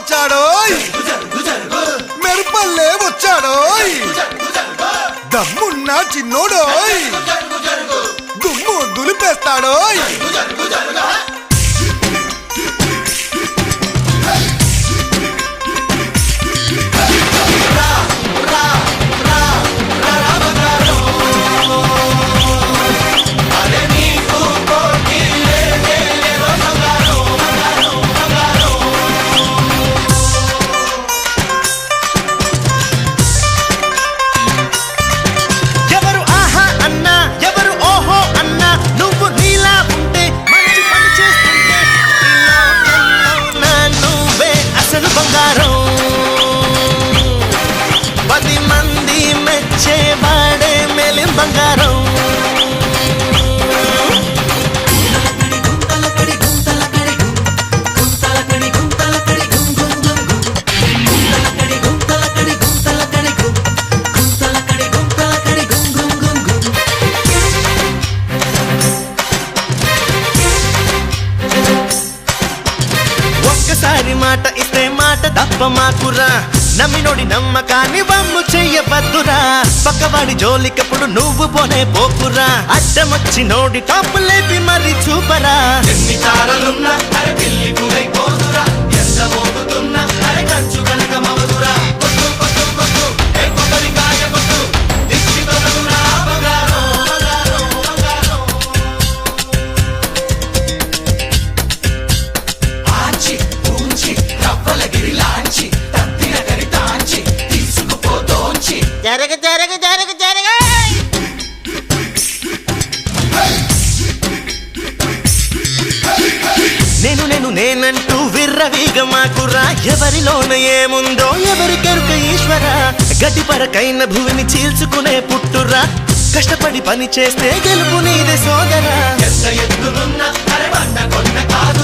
వచ్చాడోయ్ మెరుపల్లే వచ్చాడోయ్ దమ్మున్న చిన్నోడోయ్ దుమ్ము దులిపేస్తాడోయ్ మాట ఇస్తే మాట తప్ప మాకురా నమ్మినోడి నమ్మకాన్ని వమ్ము చెయ్యవద్దురా పక్కవాడి జోలికప్పుడు నువ్వు పోనే పోకురా అడ్డమొచ్చి నోడి టాపు లేపి మరి చూపరా ఎన్ని తారలున్నా అరే పిల్లి పూలై పోదురా ఎంత మోగుతున్నా అరే కంచు కనక మవదురా కొట్టు కొట్టు కొట్టు ఏ కొబ్బరికాయ కొట్టు దిష్టి తొలగురా బంగారం బంగారం బంగారం ఆంచి పూంచి రవ్వల గిరిలాంచి తత్తిన కరితాంచి తీసుకుపోతోంచి జరగ జరగ జరగ జరగ నేనంటూ విర్రవీగ మాకురా ఎవరిలోన ఏముందో ఎవరికెరుక ఈశ్వర గడ్డి పరకైన భూమిని చీల్చుకునే పుట్టురా కష్టపడి పని చేస్తే గెలుపు నీదే సోదరా ఎంత ఎత్తులున్నా అరే బండ కొండ కాదు